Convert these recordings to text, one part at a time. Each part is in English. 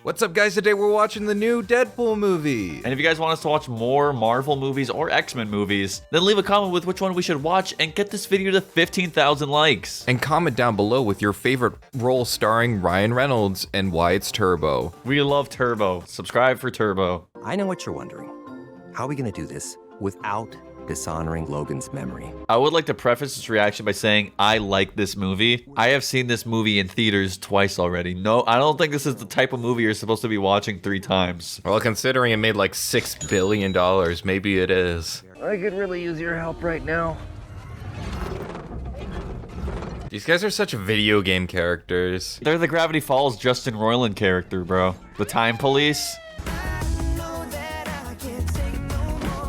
What's up, guys? Today we're watching the new Deadpool movie. And if you guys want us to watch more Marvel movies or X-Men movies, then leave a comment with which one we should watch and get this video to 15,000 likes. And comment down below with your favorite role starring Ryan Reynolds and why it's Turbo. We love Turbo. Subscribe for Turbo. I know what you're wondering. How are we gonna do this without dishonoring Logan's memory? I would like to preface this reaction by saying I like this movie. I have seen this movie in theaters twice already. No, I don't think this is the type of movie you're supposed to be watching 3 times. Well, considering it made like $6 billion, maybe it is. I could really use your help right now. These guys are such video game characters. They're the Gravity Falls Justin Roiland character, bro. The Time Police.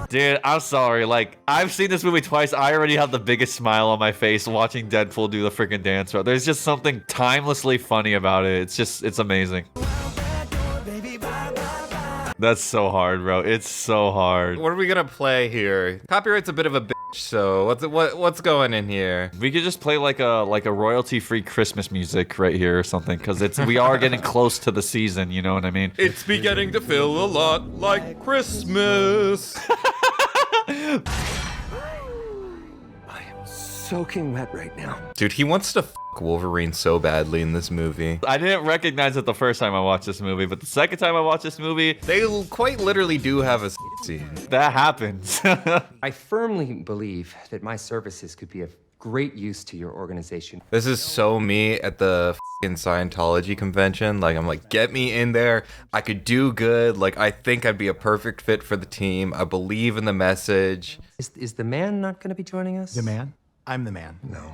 Dude, I'm sorry. Like, I've seen this movie twice. I already have the biggest smile on my face watching Deadpool do the freaking dance, bro. There's just something timelessly funny about it. It's amazing. That's so hard, bro. It's so hard. What are we gonna play here? Copyright's a bit of a bitch, so what's going in here? We could just play like a royalty-free Christmas music right here or something, because we are getting close to the season. You know what I mean? It's beginning to feel a lot like Christmas. I am soaking wet right now. Dude, he wants to f Wolverine so badly in this movie. I didn't recognize it the first time I watched this movie, but the second time I watched this movie, They quite literally do have a scene. that happens. I firmly believe that my services could be of great use to your organization. This is so me at the f***ing Scientology convention. Like, I'm like, get me in there. I could do good. Like, I think I'd be a perfect fit for the team. I believe in the message. Is the man not gonna be joining us? The man? I'm the man. No.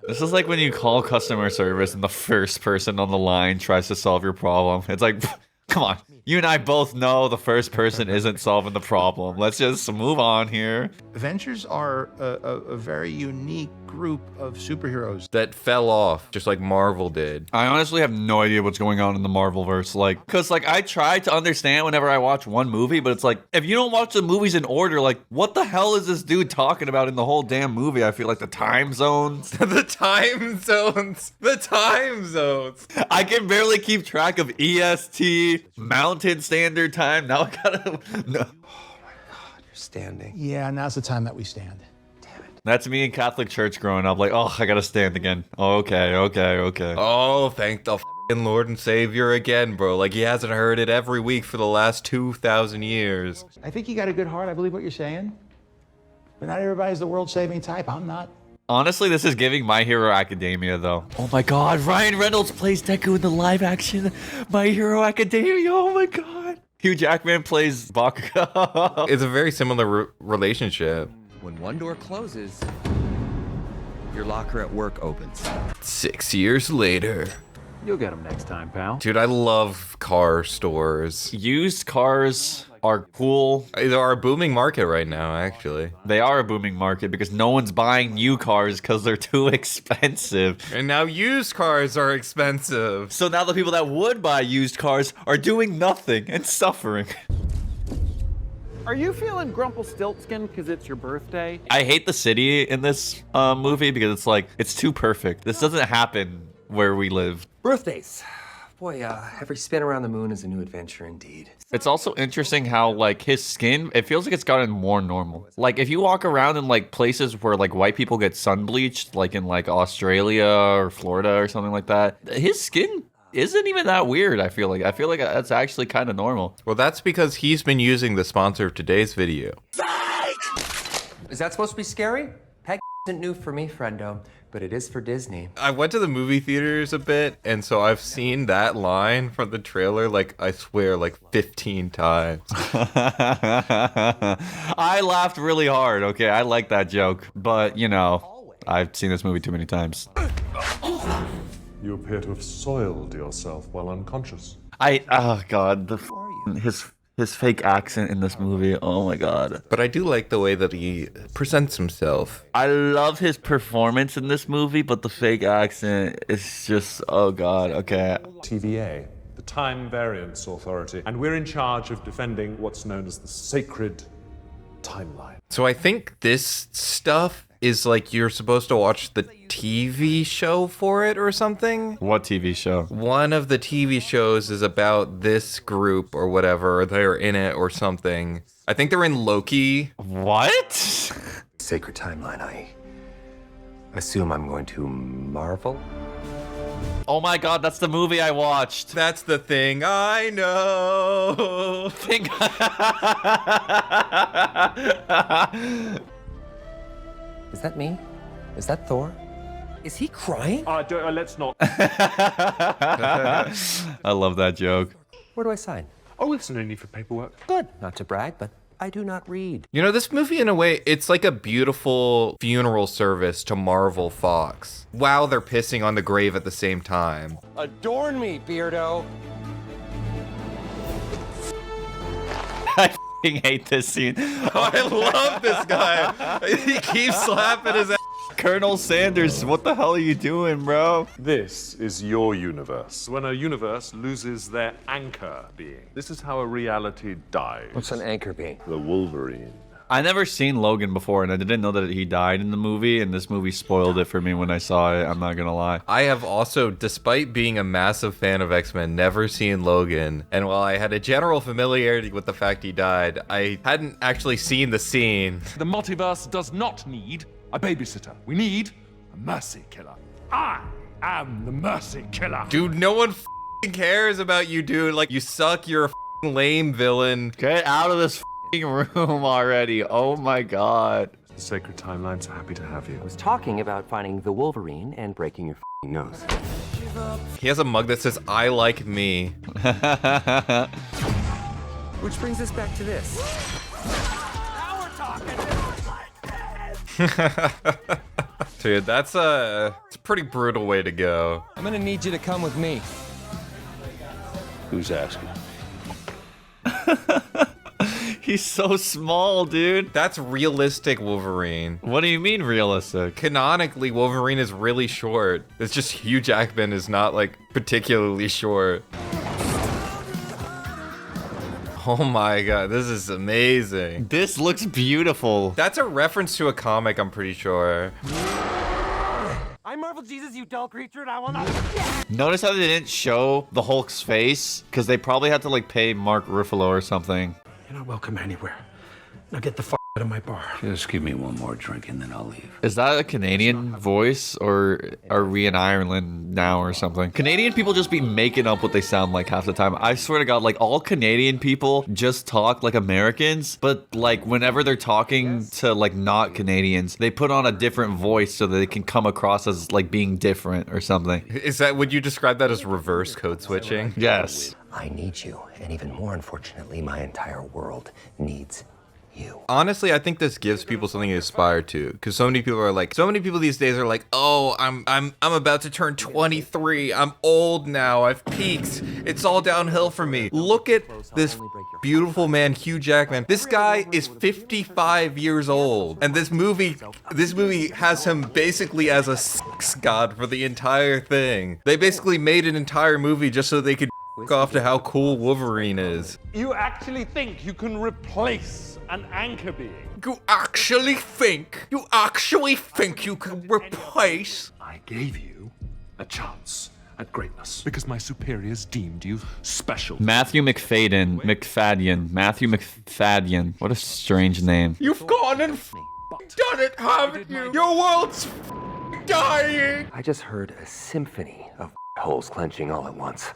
This is like when you call customer service and the first person on the line tries to solve your problem. It's like, come on. You and I both know the first person isn't solving the problem. Let's just move on here. Avengers are a very unique group of superheroes. That fell off, just like Marvel did. I honestly have no idea what's going on in the Marvelverse. Like, cause like I try to understand whenever I watch one movie, but it's like, if you don't watch the movies in order, like what the hell is this dude talking about in the whole damn movie? I feel like the time zones. The time zones. The time zones. I can barely keep track of EST, Mountain Standard Time. Now I gotta, no. You're standing. Yeah, now's the time that we stand. That's me in Catholic church growing up. Like, oh, I gotta stand again. Oh, okay. Oh, thank the f***ing Lord and Savior again, bro. Like, he hasn't heard it every week for the last 2,000 years. I think you got a good heart. I believe what you're saying. But not everybody's the world-saving type. I'm not. Honestly, this is giving My Hero Academia, though. Oh my god, Ryan Reynolds plays Deku in the live-action My Hero Academia. Oh my god. Hugh Jackman plays Bakugo. It's a very similar relationship. When one door closes, your locker at work opens. 6 years later. You'll get them next time, pal. Dude, I love car stores. Used cars are cool. They are a booming market right now, actually. They are a booming market because no one's buying new cars because they're too expensive. And now used cars are expensive. So now the people that would buy used cars are doing nothing and suffering. Are you feeling Grumplestiltskin because it's your birthday? I hate the city in this movie because it's like, it's too perfect. This doesn't happen where we live. Birthdays. Boy, every spin around the moon is a new adventure indeed. It's also interesting how, like, his skin, it feels like it's gotten more normal. Like, if you walk around in, like, places where, like, white people get sun bleached, like in, like, Australia or Florida or something like that, his skin isn't even that weird, I feel like. I feel like that's actually kind of normal. Well, that's because he's been using the sponsor of today's video. Is that supposed to be scary? Heck isn't new for me, friendo, but it is for Disney. I went to the movie theaters a bit, and so I've seen that line from the trailer, like, I swear, like 15 times. I laughed really hard, okay? I like that joke. But, you know, I've seen this movie too many times. You appear to have soiled yourself while unconscious. Oh god, his fake accent in this movie, oh my god. But I do like the way that he presents himself. I love his performance in this movie, but the fake accent is just, oh god, okay. TVA, the Time Variance Authority, and we're in charge of defending what's known as the sacred timeline. So I think this stuff is like you're supposed to watch the TV show for it or something. What TV show? One of the TV shows is about this group or whatever, or they're in it or something. I think they're in Loki. What? Sacred timeline, I assume I'm going to marvel? Oh my god, that's the movie I watched. That's the thing I know. Is that me? Is that Thor? Is he crying? Let's not. I love that joke. Where do I sign? Oh, it's no need for paperwork. Good. Not to brag, but I do not read. You know, this movie, in a way, it's like a beautiful funeral service to Marvel Fox. Wow, they're pissing on the grave at the same time. Adorn me, Beardo. I f***ing hate this scene. I love this guy. He keeps slapping his ass. Colonel Sanders, what the hell are you doing, bro? This is your universe. When a universe loses their anchor being, this is how a reality dies. What's an anchor being? The Wolverine. I never seen Logan before, and I didn't know that he died in the movie, and this movie spoiled it for me when I saw it. I'm not gonna lie. I have also, despite being a massive fan of X-Men, never seen Logan. And while I had a general familiarity with the fact he died, I hadn't actually seen the scene. The multiverse does not need a babysitter. We need a mercy killer. I am the mercy killer. Dude, no one f***ing cares about you, dude. Like, you suck, you're a f***ing lame villain. Get out of this f***ing room already. Oh my god. The sacred timeline's happy to have you. I was talking about finding the Wolverine and breaking your nose. He has a mug that says, I like me. Which brings us back to this. Now we're talking. Dude, it's a pretty brutal way to go. I'm gonna need you to come with me. Who's asking? He's so small, dude. That's realistic Wolverine. What do you mean realistic? Canonically, Wolverine is really short. It's just Hugh Jackman is not, like, particularly short. Oh my god, this is amazing. This looks beautiful. That's a reference to a comic, I'm pretty sure. I'm Marvel Jesus, you dull creature, and I will not. Notice how they didn't show the Hulk's face? Because they probably had to, like, pay Mark Ruffalo or something. You're not welcome anywhere. Now get the f out of my bar. Just give me one more drink and then I'll leave. Is that a Canadian voice, or are we in Ireland now or something? Canadian people just be making up what they sound like half the time. I swear to God, like, all Canadian people just talk like Americans, but like whenever they're talking to like not Canadians, they put on a different voice so that they can come across as like being different or something. Would you describe that as reverse code switching? Yes. I need you, and even more unfortunately, my entire world needs you. Honestly, I think this gives people something to aspire to, because so many people these days are like, oh, I'm about to turn 23. I'm old now. I've peaked. It's all downhill for me. Look at this beautiful man, Hugh Jackman. This guy is 55 years old, and this movie has him basically as a sex god for the entire thing. They basically made an entire movie just so they could off to how cool Wolverine is. You actually think you can replace an anchor being? You actually think you can replace? I gave you a chance at greatness because my superiors deemed you special. Matthew Macfadyen. Matthew Macfadyen. What a strange name. You've gone and done it, haven't you? Your world's dying. I just heard a symphony of holes clenching all at once.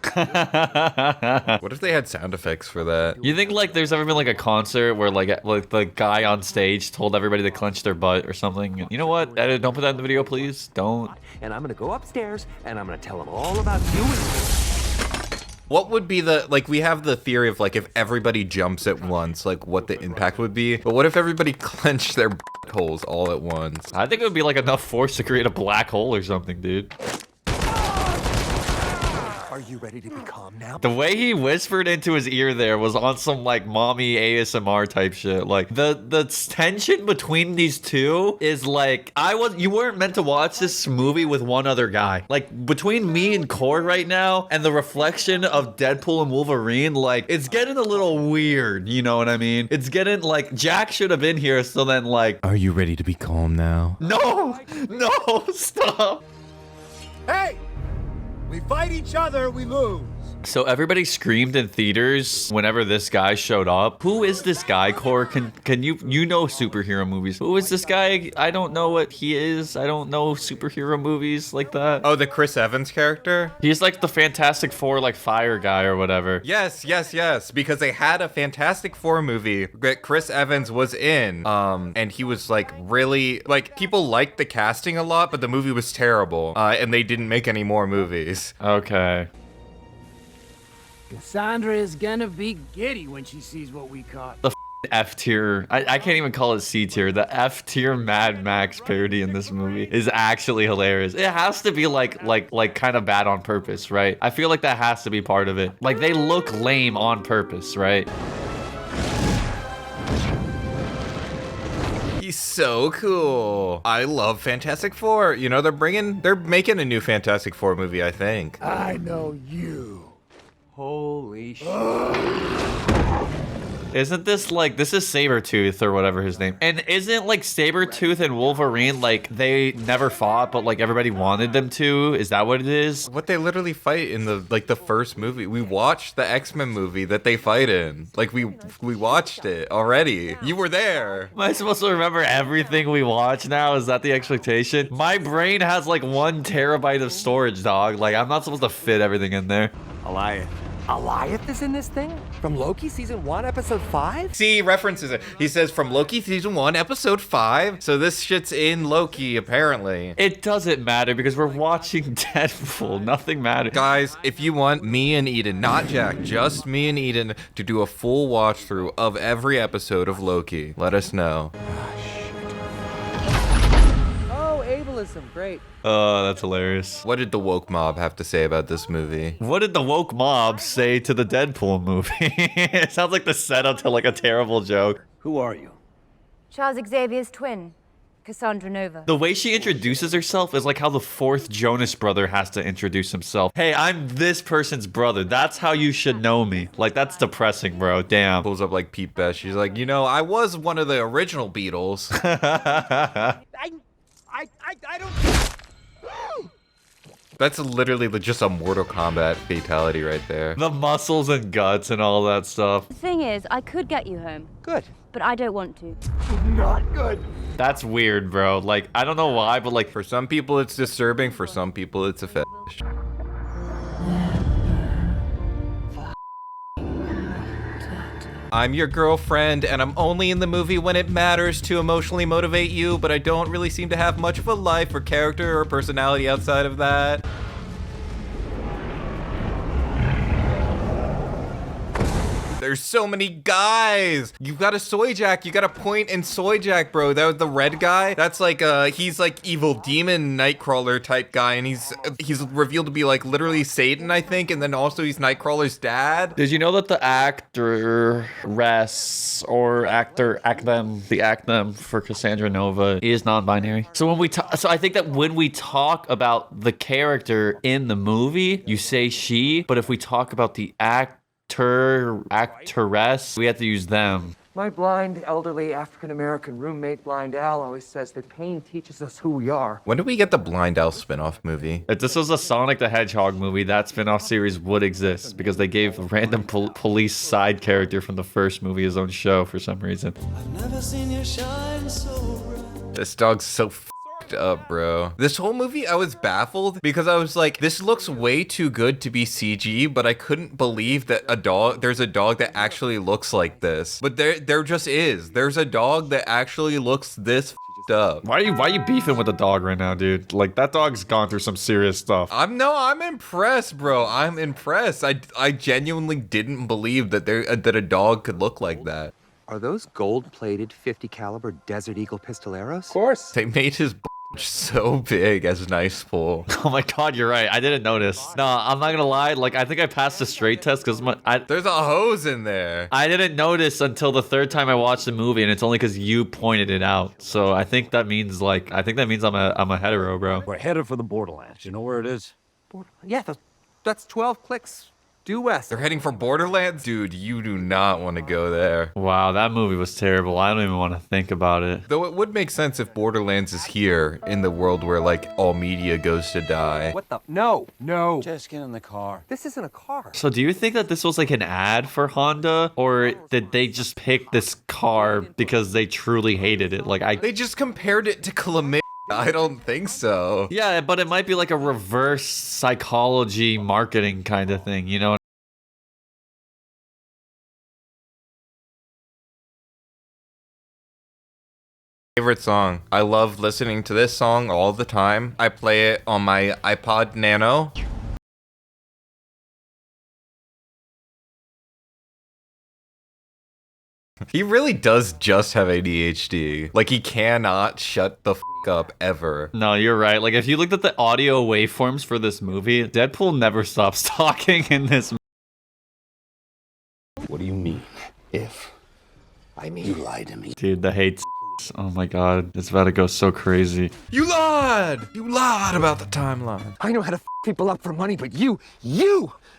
What if they had sound effects for that? You think like there's ever been like a concert where like the guy on stage told everybody to clench their butt or something? You know what? Edit, don't put that in the video, please. Don't. And I'm gonna go upstairs and I'm gonna tell them all about you and What would be the, like, we have the theory of, like, if everybody jumps at once, like, what the impact would be. But what if everybody clenched their holes all at once? I think it would be like enough force to create a black hole or something, dude. Are Are you ready to be calm now? The way he whispered into his ear there was on some like mommy ASMR type shit. Like the tension between these two is like you weren't meant to watch this movie with one other guy. Like between me and Core right now and the reflection of Deadpool and Wolverine, like it's getting a little weird, you know what I mean? It's getting like Jack should have been here, so then like, Are you ready to be calm now? no, stop. Hey! We fight each other, we lose. So everybody screamed in theaters whenever this guy showed up. Who is this guy, Core? Can you know superhero movies? Who is this guy? I don't know what he is. I don't know superhero movies like that. Oh, the Chris Evans character? He's like the Fantastic Four, like fire guy or whatever. Yes, because they had a Fantastic Four movie that Chris Evans was in. And he was like really, like people liked the casting a lot, but the movie was terrible. And they didn't make any more movies. Okay. Cassandra is gonna be giddy when she sees what we caught. The F tier, I can't even call it C tier. The F tier Mad Max parody in this movie is actually hilarious. It has to be like kind of bad on purpose, right? I feel like that has to be part of it. Like they look lame on purpose, right? He's so cool. I love Fantastic Four. You know, they're making a new Fantastic Four movie, I think. I know you. Holy shit. Isn't this like, this is Sabretooth or whatever his name. And isn't like Sabretooth and Wolverine, like they never fought, but like everybody wanted them to? Is that what it is? What they literally fight in the first movie. We watched the X-Men movie that they fight in. Like we watched it already. You were there. Am I supposed to remember everything we watch now? Is that the expectation? My brain has like 1 terabyte of storage, dog. Like I'm not supposed to fit everything in there. Goliath is in this thing? From Loki season 1, episode 5? See, he references it. He says from Loki season 1, episode 5. So this shit's in Loki, apparently. It doesn't matter because we're watching Deadpool. Nothing matters. Guys, if you want me and Eden, not Jack, just me and Eden, to do a full watch through of every episode of Loki, let us know. Oh, ableism, great. Oh, that's hilarious. What did the woke mob have to say about this movie? What did the woke mob say to the Deadpool movie? It sounds like the setup to like a terrible joke. Who are you? Charles Xavier's twin, Cassandra Nova. The way she introduces herself is like how the 4th Jonas brother has to introduce himself. Hey, I'm this person's brother. That's how you should know me. Like, that's depressing, bro. Damn. Pulls up like Pete Best. She's like, you know, I was one of the original Beatles. I don't... That's literally just a Mortal Kombat fatality right there. The muscles and guts and all that stuff. The thing is, I could get you home. Good. But I don't want to. Not good. That's weird, bro. Like, I don't know why, but like... For some people it's disturbing, for some people it's a fetish. I'm your girlfriend, and I'm only in the movie when it matters to emotionally motivate you, but I don't really seem to have much of a life or character or personality outside of that. There's so many guys. You got a Soy Jack. You got a Point and Soy Jack, bro. That was the red guy. That's like he's like evil demon Nightcrawler type guy, and he's revealed to be like literally Satan, I think, and then also he's Nightcrawler's dad. Did you know that the actor or act them for Cassandra Nova is non-binary? So I think that when we talk about the character in the movie, you say she, but if we talk about the actress, we have to use them. My blind, elderly, African-American roommate, Blind Al, always says that pain teaches us who we are. When did we get the Blind Al spin-off movie? If this was a Sonic the Hedgehog movie, that spin-off series would exist because they gave a random police side character from the first movie his own show for some reason. I've never seen you shine so bright. This dog's so up, bro. This whole movie I was baffled because I was like, this looks way too good to be CG, but I couldn't believe that there's a dog that actually looks like this. But there just is. There's a dog that actually looks this up. Why are you beefing with the dog right now, dude? Like, that dog's gone through some serious stuff. I'm impressed, bro. I'm impressed. I genuinely didn't believe that a dog could look like that. Are those gold-plated 50 caliber Desert Eagle pistoleros? Of course. They made his So big as nice pool. Oh my god, you're right. I didn't notice. No, I'm not gonna lie. Like, I think I passed the straight test because there's a hose in there. I didn't notice until the third time I watched the movie, and it's only because you pointed it out. So I think that means I'm a hetero, bro. We're headed for the borderlands. You know where it is? Yeah, that's 12 clicks due west. They're heading for Borderlands? Dude, you do not want to go there. Wow, that movie was terrible. I don't even want to think about it. Though it would make sense if Borderlands is here in the world where, like, all media goes to die. What the? No. Just get in the car. This isn't a car. So do you think that this was like an ad for Honda, or did they just pick this car because they truly hated it? They just compared it to chlamydia. I don't think so. Yeah, but it might be like a reverse psychology marketing kind of thing, you know? Favorite song. I love listening to this song all the time. I play it on my iPod Nano. He really does just have ADHD. Like, he cannot shut the f up ever. No, you're right. Like, if you looked at the audio waveforms for this movie, Deadpool never stops talking in this. What do you mean, if? I mean, you lied to me. Dude, the hate. Oh my god, it's about to go so crazy. You lied! You lied about the timeline. I know how to f people up for money, but you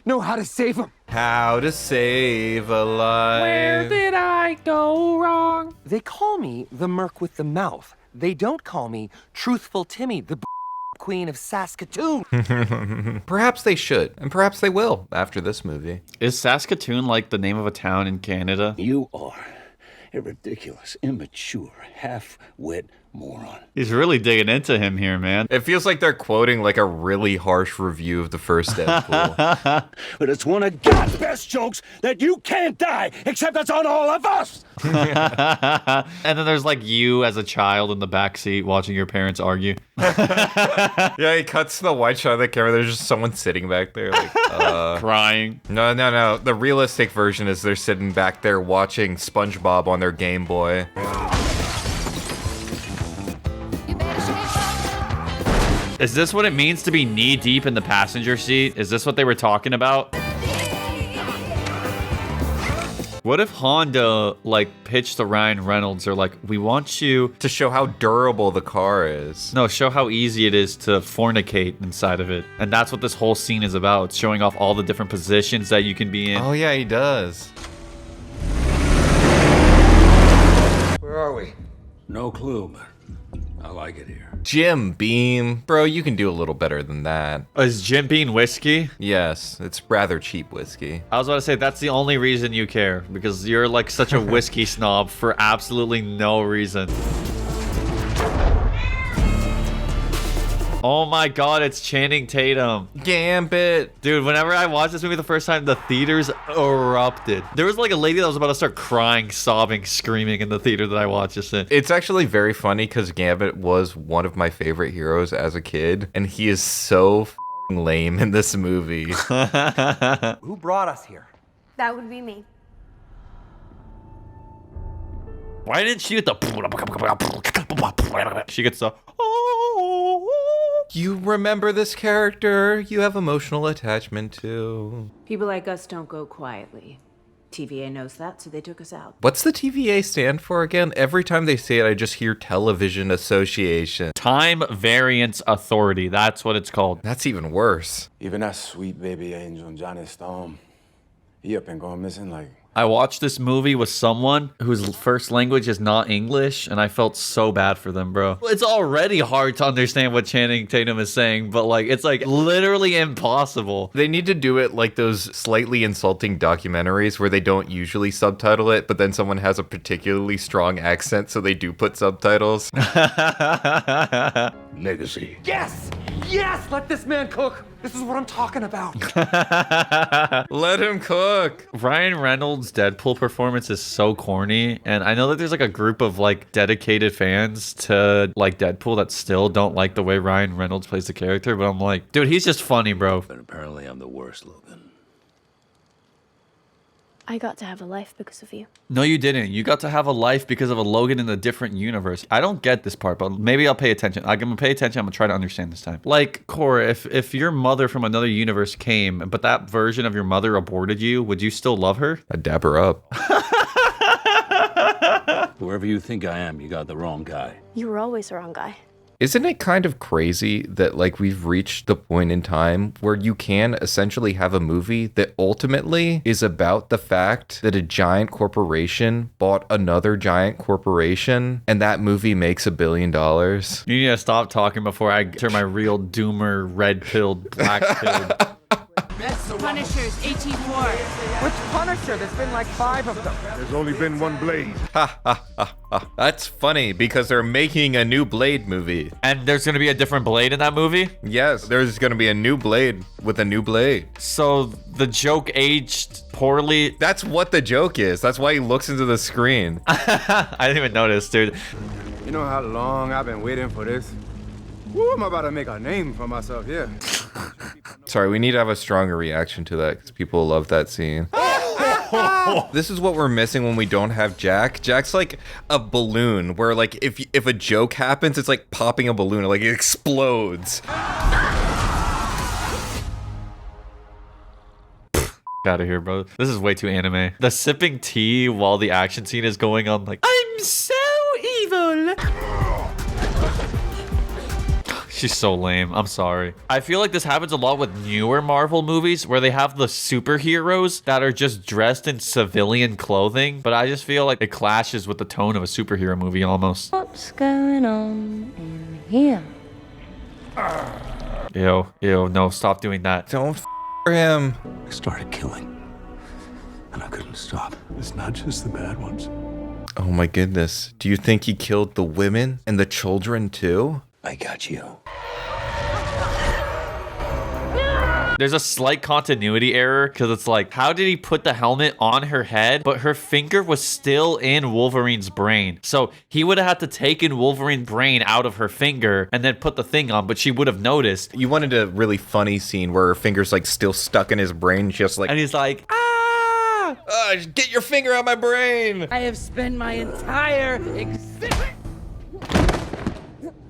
know how to save them. How to save a life. Where did I go wrong? They call me the Merc with the mouth. They don't call me Truthful Timmy, the Queen of Saskatoon. Perhaps they should, and perhaps they will after this movie. Is Saskatoon like the name of a town in Canada? You are a ridiculous, immature, half-wit moron. He's really digging into him here, man. It feels like they're quoting like a really harsh review of the first Deadpool. But it's one of God's best jokes that you can't die, except it's on all of us. And then there's like you as a child in the backseat watching your parents argue. Yeah, he cuts to the wide shot of the camera. There's just someone sitting back there like, crying. No. The realistic version is they're sitting back there watching SpongeBob on their Game Boy. Is this what it means to be knee deep in the passenger seat? Is this what they were talking about? What if Honda, like, pitched to Ryan Reynolds, or like, we want you to show how durable the car is. No, show how easy it is to fornicate inside of it. And that's what this whole scene is about. It's showing off all the different positions that you can be in. Oh yeah, he does. Where are we? No clue, but I like it here. Jim Beam. Bro, you can do a little better than that. Is Jim Beam whiskey? Yes, it's rather cheap whiskey. I was about to say, that's the only reason you care, because you're like such a whiskey snob for absolutely no reason. Oh my god, it's Channing Tatum. Gambit. Dude, whenever I watched this movie the first time, the theaters erupted. There was like a lady that was about to start crying, sobbing, screaming in the theater that I watched this in. It's actually very funny because Gambit was one of my favorite heroes as a kid, and he is so f***ing lame in this movie. Who brought us here? That would be me. Why didn't she get the... She gets the... You remember this character you have emotional attachment to. People like us don't go quietly. TVA knows that, so they took us out. What's the TVA stand for again? Every time they say it, I just hear Television Association. Time Variance Authority. That's what it's called. That's even worse. Even that sweet baby angel Johnny Storm, he up and going missing like... I watched this movie with someone whose first language is not English, and I felt so bad for them, bro. It's already hard to understand what Channing Tatum is saying, but like, it's like literally impossible. They need to do it like those slightly insulting documentaries where they don't usually subtitle it, but then someone has a particularly strong accent, so they do put subtitles. Legacy. Yes! Yes! Let this man cook! This is what I'm talking about. Let him cook. Ryan Reynolds' Deadpool performance is so corny, and I know that there's like a group of like dedicated fans to like Deadpool that still don't like the way Ryan Reynolds plays the character, but I'm like, dude, he's just funny, bro. But apparently I'm the worst, Logan. I got to have a life because of you. No, you didn't. You got to have a life because of a Logan in a different universe. I don't get this part, but maybe I'll pay attention. I'm gonna pay attention. I'm gonna try to understand this time. Like, Cora, if your mother from another universe came, but that version of your mother aborted you, would you still love her? I'd dap her up. Whoever you think I am, you got the wrong guy. You were always the wrong guy. Isn't it kind of crazy that like we've reached the point in time where you can essentially have a movie that ultimately is about the fact that a giant corporation bought another giant corporation and that movie makes $1 billion? You need to stop talking before I turn my real doomer red-pilled, black-pilled. Punishers, 18-4. Which Punisher? There's been like 5 of them. There's only been one Blade. Ha ha ha ha. That's funny because they're making a new Blade movie. And there's gonna be a different Blade in that movie? Yes, there's gonna be a new Blade with a new Blade. So the joke aged poorly? That's what the joke is. That's why he looks into the screen. I didn't even notice, dude. You know how long I've been waiting for this? Woo, I'm about to make a name for myself here. Sorry, we need to have a stronger reaction to that because people love that scene. This is what we're missing when we don't have Jack. Jack's like a balloon where like if a joke happens, it's like popping a balloon, like it explodes. Out of here, bro. This is way too anime. The sipping tea while the action scene is going on, like, I'm so evil. She's so lame. I'm sorry. I feel like this happens a lot with newer Marvel movies where they have the superheroes that are just dressed in civilian clothing, but I just feel like it clashes with the tone of a superhero movie almost. What's going on in here? Ew, no, stop doing that. Don't for him. I started killing, and I couldn't stop. It's not just the bad ones. Oh my goodness. Do you think he killed the women and the children too? I got you. There's a slight continuity error because it's like, how did he put the helmet on her head, but her finger was still in Wolverine's brain? So he would have had to taken Wolverine's brain out of her finger and then put the thing on, but she would have noticed. You wanted a really funny scene where her finger's like still stuck in his brain, just like, and he's like, get your finger out of my brain. I have spent my entire existence.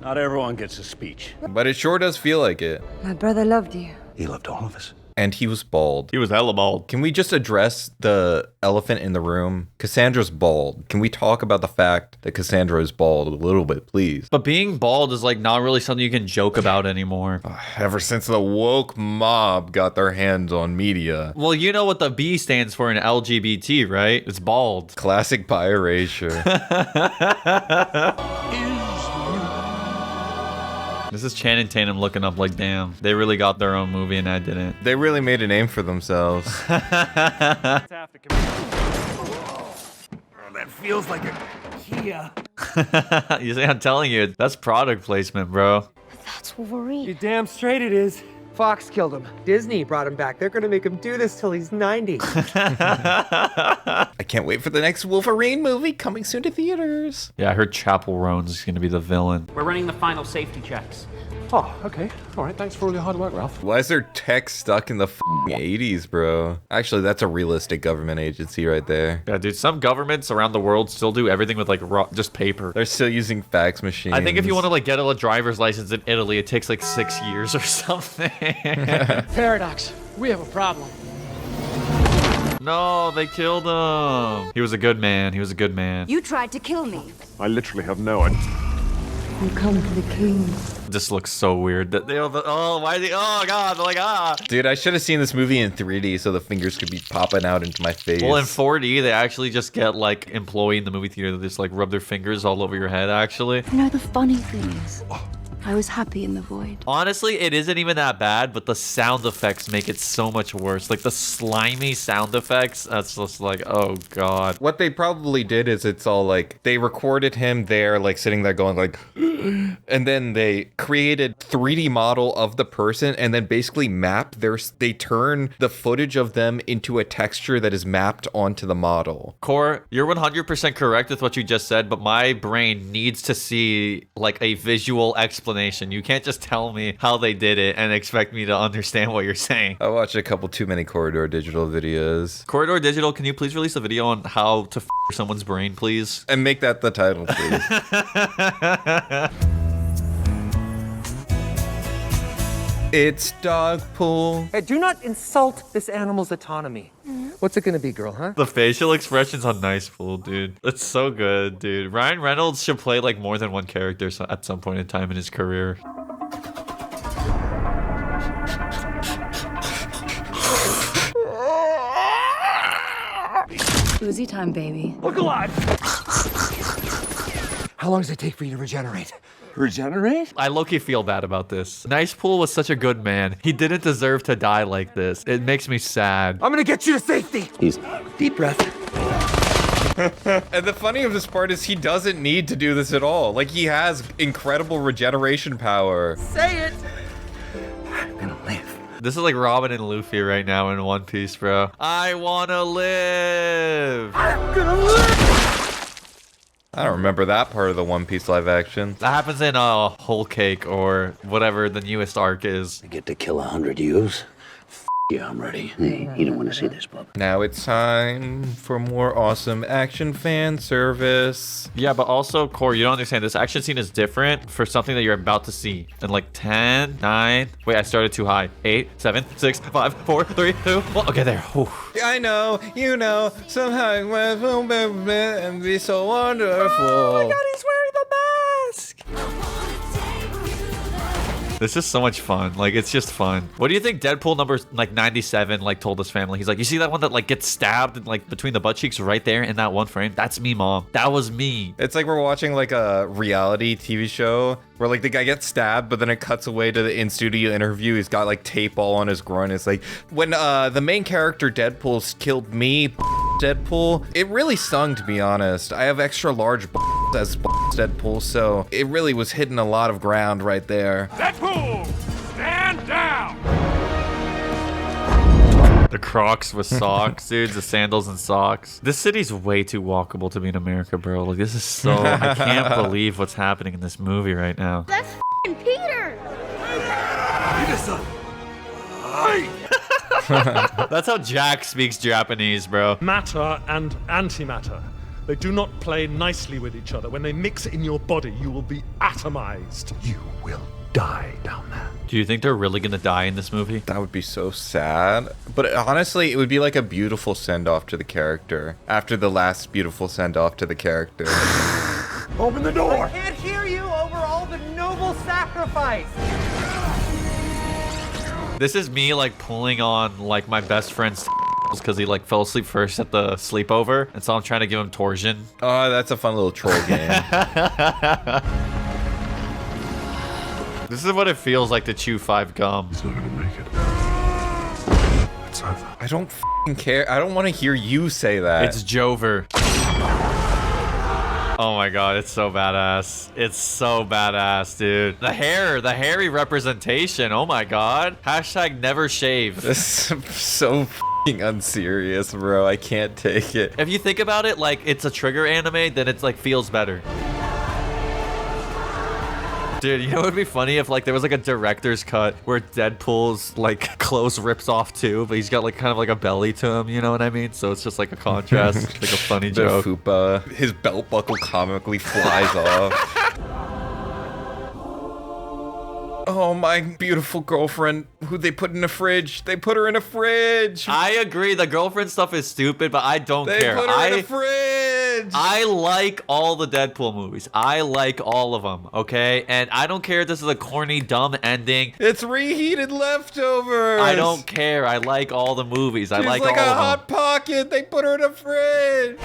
Not everyone gets a speech. But it sure does feel like it. My brother loved you. He loved all of us. And he was bald. He was hella bald. Can we just address the elephant in the room? Cassandra's bald. Can we talk about the fact that Cassandra is bald a little bit, please? But being bald is like not really something you can joke about anymore. Ever since the woke mob got their hands on media. Well, you know what the B stands for in LGBT, right? It's bald. Classic bi erasure. This is Channing Tatum looking up like, damn, they really got their own movie and I didn't. They really made a name for themselves. That feels like a Giyeh. You see, I'm telling you, that's product placement, bro. That's Wolverine. You're damn straight it is. Fox killed him. Disney brought him back. They're gonna make him do this till he's 90. I can't wait for the next Wolverine movie coming soon to theaters. Yeah, I heard Chapel Roan's is gonna be the villain. We're running the final safety checks. Oh, okay. All right, thanks for all your hard work, Ralph. Why is there tech stuck in the 80s, bro? Actually, that's a realistic government agency right there. Yeah, dude, some governments around the world still do everything with like just paper. They're still using fax machines. I think if you want to like get a driver's license in Italy, it takes like 6 years or something. Paradox, we have a problem. No, they killed him. He was a good man. He was a good man. You tried to kill me. I literally have no idea. You come for the king. This looks so weird. Why is he? Oh god, they're like Dude, I should have seen this movie in 3D so the fingers could be popping out into my face. Well, in 4D, they actually just get like employee in the movie theater that just like rub their fingers all over your head. Actually, You know, the funny thing is, I was happy in the void. honestly, it isn't even that bad, but the sound effects make it so much worse. Like the slimy sound effects. That's just like, oh god. What they probably did is it's all like they recorded him there, like sitting there going like, and then they created 3D model of the person and then basically they turn the footage of them into a texture that is mapped onto the model. Core, you're 100% correct with what you just said, but my brain needs to see like a visual explanation explanation. You can't just tell me how they did it and expect me to understand what you're saying. I watched a couple too many Corridor Digital videos. Corridor Digital, can you please release a video on how to someone's brain, please? And make that the title, please. It's Dogpool. Hey, do not insult this animal's autonomy. What's it gonna be, girl, huh? The facial expressions on Nice Pool, dude. It's so good, dude. Ryan Reynolds should play like more than one character at some point in time in his career. Boozy time, baby. Look alive! How long does it take for you to regenerate? Regenerate? I low-key feel bad about this. Nice Pool was such a good man. He didn't deserve to die like this. It makes me sad. I'm gonna get you to safety. Deep breath. And the funny of this part is he doesn't need to do this at all. Like, he has incredible regeneration power. Say it. I'm gonna live. This is like Robin and Luffy right now in One Piece, bro. I wanna live. I'm gonna live. I don't remember that part of the One Piece live action. That happens in Whole Cake or whatever the newest arc is. I get to kill 100 ewes. Yeah, I'm ready. Hey, you don't want to see this, bub. Now it's time for more awesome action fan service. Yeah, but also, Corey, you don't understand. This action scene is different for something that you're about to see. In like 10, 9... Wait, I started too high. 8, 7, 6, 5, 4, 3, 2... 1. Okay, there. Whew. I know, you know, somehow it went and be so wonderful. Oh my God, he's wearing the mask. This is so much fun. Like, it's just fun. What do you think Deadpool number like 97 like told his family? He's like, you see that one that like gets stabbed and, like between the butt cheeks right there in that one frame? That's me, Mom. That was me. It's like we're watching like a reality TV show where like the guy gets stabbed, but then it cuts away to the in-studio interview. He's got like tape all on his groin. It's like when the main character Deadpool killed me, Deadpool, it really stung, to be honest. I have extra large as Deadpool, so it really was hitting a lot of ground right there. Deadpool, stand down! The Crocs with socks, dude. The sandals and socks. This city's way too walkable to be in America, bro. Like, this is so... I can't believe what's happening in this movie right now. That's f***ing Peter! That's how Jack speaks Japanese, bro. Matter and antimatter. They do not play nicely with each other. When they mix in your body, you will be atomized. You will die down there. Do you think they're really gonna die in this movie? That would be so sad. But honestly, it would be like a beautiful send-off to the character. After the last beautiful send-off to the character. Open the door! I can't hear you over all the noble sacrifice. This is me like pulling on like my best friend's because he like fell asleep first at the sleepover, and so I'm trying to give him torsion. Oh, that's a fun little troll game. This is what it feels like to chew 5 gum. He's not gonna make it. It's over. I don't f***ing care. I don't want to hear you say that. It's Jover. Oh my God, it's so badass. It's so badass, dude. The hair, the hairy representation. Oh my God. Hashtag never shave. This is so f***ing unserious, bro. I can't take it. If you think about it like it's a trigger anime, then it's like feels better. Dude, you know what would be funny if like there was like a director's cut where Deadpool's like clothes rips off too, but he's got like kind of like a belly to him, you know what I mean? So it's just like a contrast, like a funny joke. Fupa, his belt buckle comically flies off. Oh, my beautiful girlfriend, who they put in a fridge. They put her in a fridge. I agree, the girlfriend stuff is stupid, but I don't care. They put her in a fridge. I like all the Deadpool movies. I like all of them, okay? And I don't care if this is a corny, dumb ending. It's reheated leftovers. I don't care. I like all the movies. I like all of them. She's like a Hot Pocket. They put her in a fridge.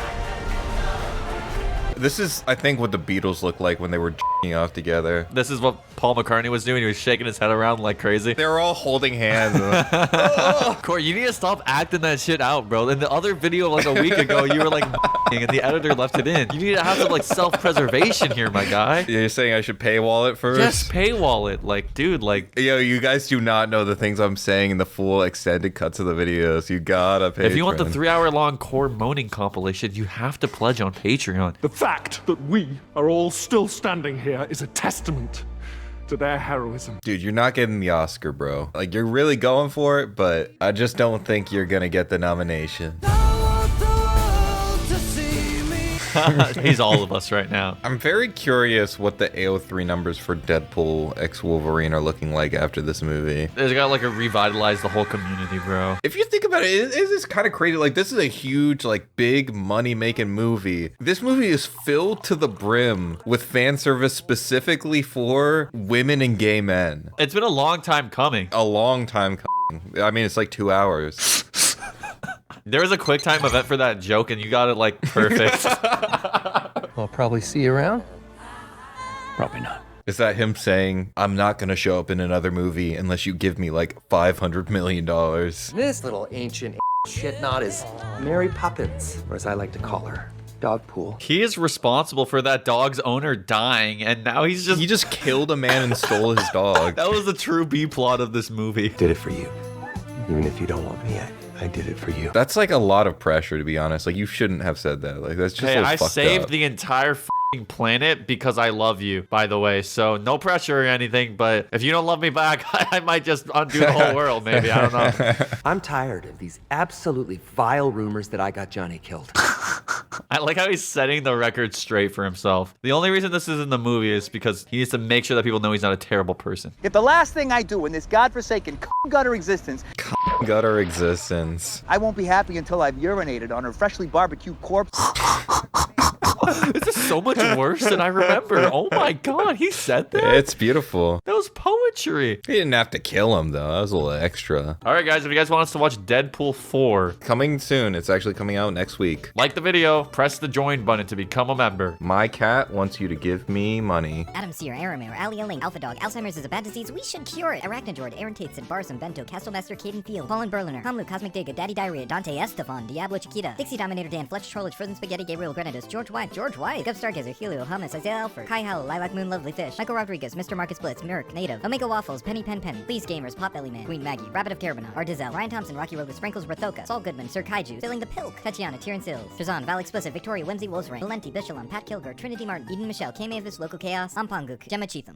This is, I think, what the Beatles looked like when they were j***ing off together. This is what Paul McCartney was doing. He was shaking his head around like crazy. They were all holding hands. Corey, you need to stop acting that shit out, bro. In the other video like a week ago, you were like and the editor left it in. You need to have some like self-preservation here, my guy. You're saying I should paywall it first? Yes, paywall it. Like, dude, like... Yo, you guys do not know the things I'm saying in the full extended cuts of the videos. You gotta pay. If you want the 3-hour-long core moaning compilation, you have to pledge on Patreon. The fact that we are all still standing here is a testament to their heroism. Dude, you're not getting the Oscar, bro. Like, you're really going for it, but I just don't think you're gonna get the nomination. He's all of us right now. I'm very curious what the AO3 numbers for Deadpool x Wolverine are looking like after this movie. It's got like a revitalize the whole community, bro. If you think about it, it is kind of crazy. Like, this is a huge, like, big money-making movie. This movie is filled to the brim with fan service specifically for women and gay men. It's been a long time coming. A long time coming. I mean, it's like 2 hours. There was a quick time event for that joke, and you got it like perfect. I'll probably see you around. Probably not. Is that him saying, I'm not gonna show up in another movie unless you give me like $500 million? This little ancient shit knot is Mary Poppins, or as I like to call her, Dogpool. He is responsible for that dog's owner dying, and now he just killed a man and stole his dog. That was the true B plot of this movie. Did it for you. Even if you don't want me, I did it for you. That's like a lot of pressure, to be honest. Like, you shouldn't have said that. Like, that's just Hey, so I fucked saved up. the entire f***ing planet because I love you, by the way. So no pressure or anything, but if you don't love me back, I might just undo the whole world, maybe. I don't know. I'm tired of these absolutely vile rumors that I got Johnny killed. I like how he's setting the record straight for himself. The only reason this is in the movie is because he needs to make sure that people know he's not a terrible person. If the last thing I do in this godforsaken gutter existence, gutter existence, I won't be happy until I've urinated on her freshly barbecued corpse. This is so much worse than I remember. Oh my god, he said that? It's beautiful. That was poetry. He didn't have to kill him, though. That was a little extra. All right, guys, if you guys want us to watch Deadpool 4. Coming soon. It's actually coming out next week. Like the video, press the join button to become a member. My cat wants you to give me money. Adam Sear, Aramir, Alia Ling, Alpha Dog, Alzheimer's is a bad disease, we should cure it. Arachnidroid, Aaron Tateson, Barsum, Bento, Castlemaster, Caden Field, Colin Berliner, Kamlu, Cosmic Digga, Daddy Diarrhea, Dante Estefan, Diablo Chiquita, Dixie Dominator Dan, Fletch Trollage, Frozen Spaghetti, Gabriel Grenadis, George White, Gov Stargazer, Helio, Hummus, Isaiah Alford, Kai Howell, Lilac Moon, Lovely Fish, Michael Rodriguez, Mr. Marcus Blitz, Mirk, Native, Omega Waffles, Penny Pen Pen, Please Gamers, Potbelly Man, Queen Maggie, Rabbit of Carabana, Ardizel, Ryan Thompson, Rocky Road with Sprinkles, Rathoka, Saul Goodman, Sir Kaiju, Filling the Pilk, Tatiana, Tyrion Sills, Trazan, Val Explicit, Victoria, Whimsy, Wolfsrain, Valenti, Bishalom, Pat Kilgore, Trinity Martin, Eden Michelle, K Mavis, Local Chaos, Ampanguk, Gemma Cheatham.